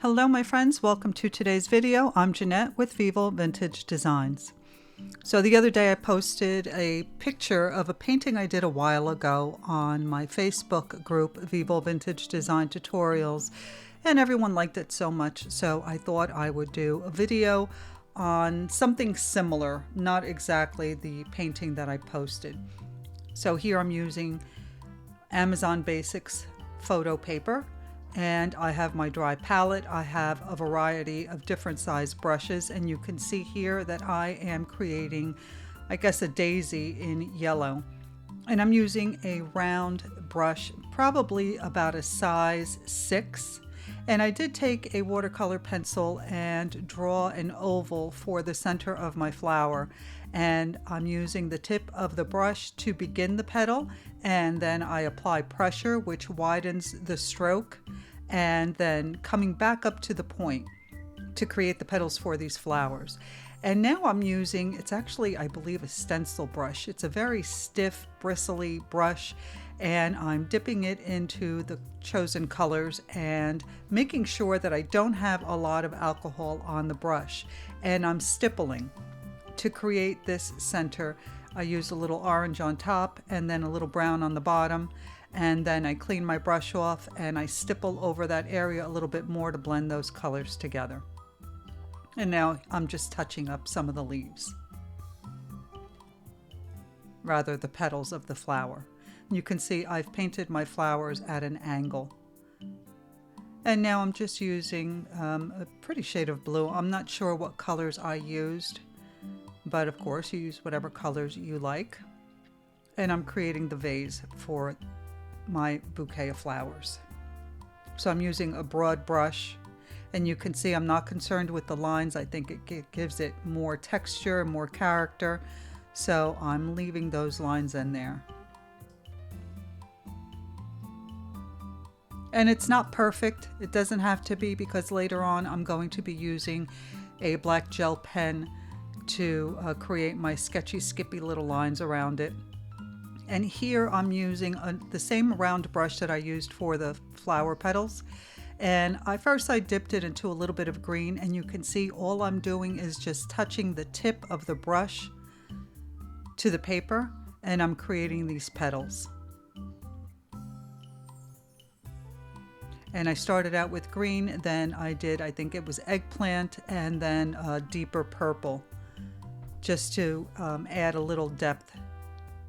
Hello my friends, welcome to today's video. I'm Jeanette with Vivo Vintage Designs. So the other day I posted a picture of a painting I did a while ago on my Facebook group, Vivo Vintage Design Tutorials, and everyone liked it so much, so I thought I would do a video on something similar, not exactly the painting that I posted. So here I'm using Amazon Basics photo paper, and I have my dry palette. I have a variety of different size brushes, and you can see here that I am creating, I guess, a daisy in yellow. And I'm using a round brush, probably about a size 6. And I did take a watercolor pencil and draw an oval for the center of my flower. And I'm using the tip of the brush to begin the petal, and then I apply pressure, which widens the stroke, and then coming back up to the point to create the petals for these flowers. And now I'm using, it's actually, I believe, a stencil brush. It's a very stiff, bristly brush, and I'm dipping it into the chosen colors and making sure that I don't have a lot of alcohol on the brush. And I'm stippling to create this center. I use a little orange on top and then a little brown on the bottom, and then I clean my brush off and I stipple over that area a little bit more to blend those colors together. And now I'm just touching up some of the leaves, rather the petals of the flower. You can see I've painted my flowers at an angle. And now I'm just using a pretty shade of blue. I'm not sure what colors I used, but of course you use whatever colors you like. And I'm creating the vase for my bouquet of flowers. So I'm using a broad brush, and you can see I'm not concerned with the lines. I think it gives it more texture, more character. So I'm leaving those lines in there. And it's not perfect. It doesn't have to be, because later on I'm going to be using a black gel pen to create my sketchy, skippy little lines around it. And here I'm using the same round brush that I used for the flower petals. And first I dipped it into a little bit of green, and you can see all I'm doing is just touching the tip of the brush to the paper, and I'm creating these petals. And I started out with green, then I think it was eggplant, and then a deeper purple, just to add a little depth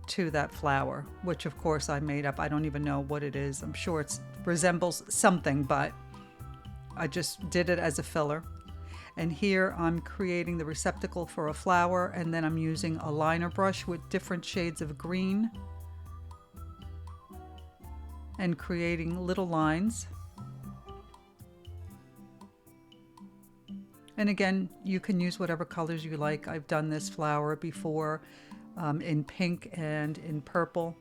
to that flower, which of course I made up. I don't even know what it is. I'm sure it resembles something, but I just did it as a filler. And here I'm creating the receptacle for a flower, and then I'm using a liner brush with different shades of green and creating little lines. And again, you can use whatever colors you like. I've done this flower before in pink and in purple.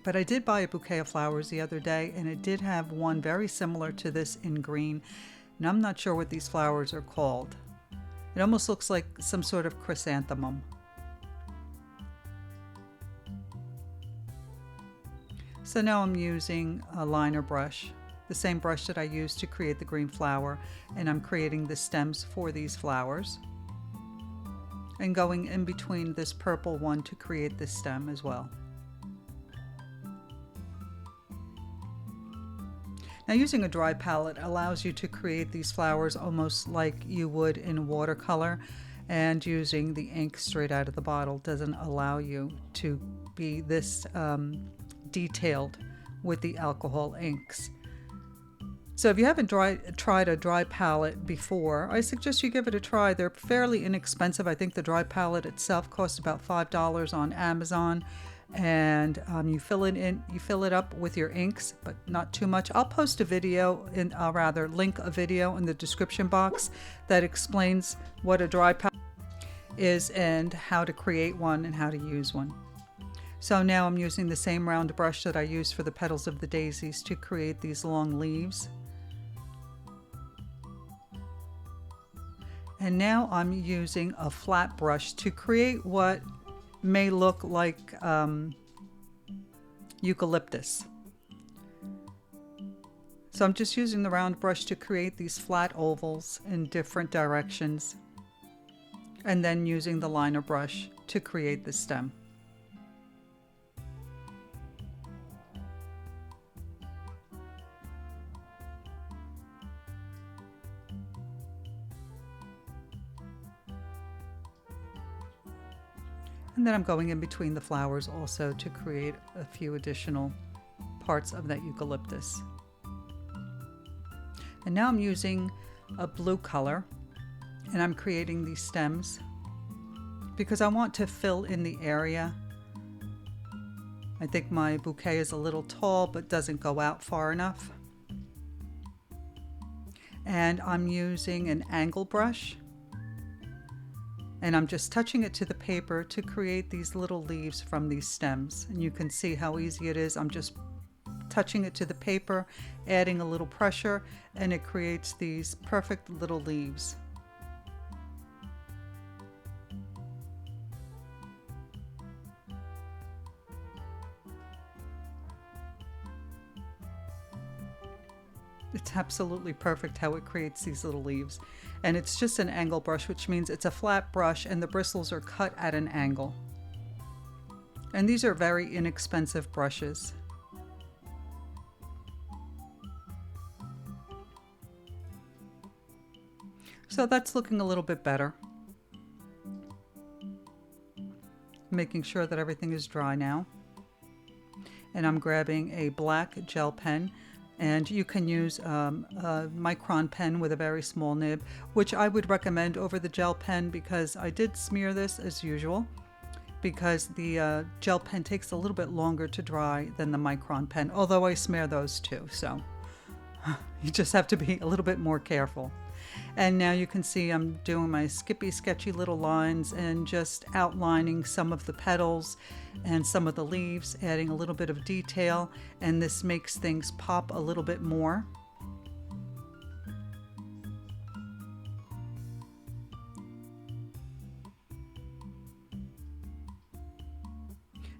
But I did buy a bouquet of flowers the other day, and it did have one very similar to this in green. And I'm not sure what these flowers are called. It almost looks like some sort of chrysanthemum. So now I'm using a liner brush, the same brush that I used to create the green flower, and I'm creating the stems for these flowers, and going in between this purple one to create this stem as well. Now, using a dry palette allows you to create these flowers almost like you would in watercolor, and using the ink straight out of the bottle doesn't allow you to be this detailed with the alcohol inks. So if you haven't tried a dry palette before, I suggest you give it a try. They're fairly inexpensive. I think the dry palette itself costs about $5 on Amazon, and you fill it up with your inks, but not too much. I'll post a video, I'll rather link a video in the description box that explains what a dry palette is and how to create one and how to use one. So now I'm using the same round brush that I used for the petals of the daisies to create these long leaves. And now I'm using a flat brush to create what may look like eucalyptus. So I'm just using the round brush to create these flat ovals in different directions, and then using the liner brush to create the stem. And then I'm going in between the flowers also to create a few additional parts of that eucalyptus. And now I'm using a blue color, and I'm creating these stems because I want to fill in the area. I think my bouquet is a little tall but doesn't go out far enough. And I'm using an angle brush, and I'm just touching it to the paper to create these little leaves from these stems. And you can see how easy it is. I'm just touching it to the paper, adding a little pressure, and it creates these perfect little leaves. It's absolutely perfect how it creates these little leaves. And it's just an angle brush, which means it's a flat brush and the bristles are cut at an angle. And these are very inexpensive brushes. So that's looking a little bit better. Making sure that everything is dry now. And I'm grabbing a black gel pen, and you can use a micron pen with a very small nib, which I would recommend over the gel pen because I did smear this as usual, because the gel pen takes a little bit longer to dry than the micron pen, although I smear those too, so you just have to be a little bit more careful. And now you can see I'm doing my skippy sketchy little lines and just outlining some of the petals and some of the leaves, adding a little bit of detail, and this makes things pop a little bit more.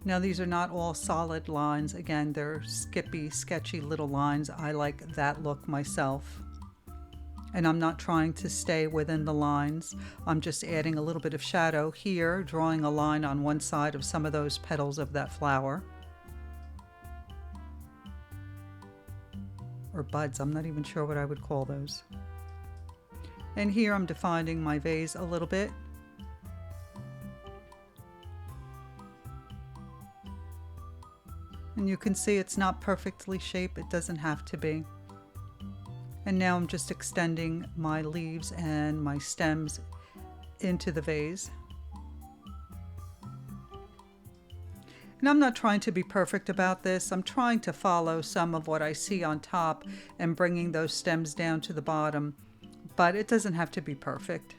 Now these are not all solid lines. Again, they're skippy, sketchy little lines. I like that look myself. And I'm not trying to stay within the lines. I'm just adding a little bit of shadow here, drawing a line on one side of some of those petals of that flower. Or buds, I'm not even sure what I would call those. And here I'm defining my vase a little bit. And you can see it's not perfectly shaped, it doesn't have to be. And now I'm just extending my leaves and my stems into the vase. And I'm not trying to be perfect about this. I'm trying to follow some of what I see on top and bringing those stems down to the bottom, but it doesn't have to be perfect.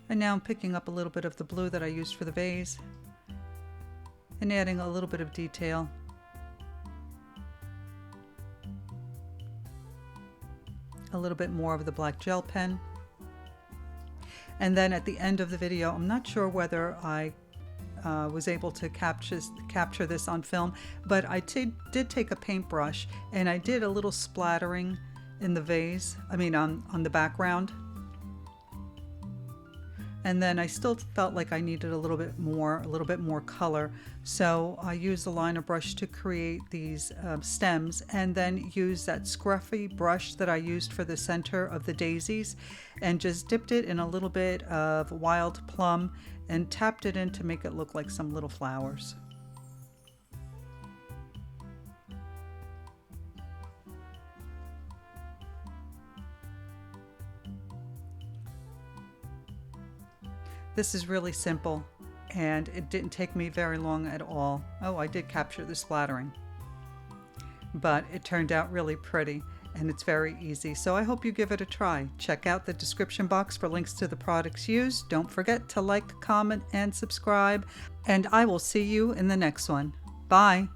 And now I'm picking up a little bit of the blue that I used for the vase and adding a little bit of detail. A little bit more of the black gel pen. And then at the end of the video, I'm not sure whether I was able to capture this on film, but I did take a paintbrush and I did a little splattering in the vase, on the background. And then I still felt like I needed a little bit more color. So I used the liner brush to create these stems, and then used that scruffy brush that I used for the center of the daisies and just dipped it in a little bit of wild plum and tapped it in to make it look like some little flowers. This is really simple, and it didn't take me very long at all. Oh, I did capture the splattering, but it turned out really pretty, and it's very easy. So I hope you give it a try. Check out the description box for links to the products used. Don't forget to like, comment, and subscribe, and I will see you in the next one. Bye.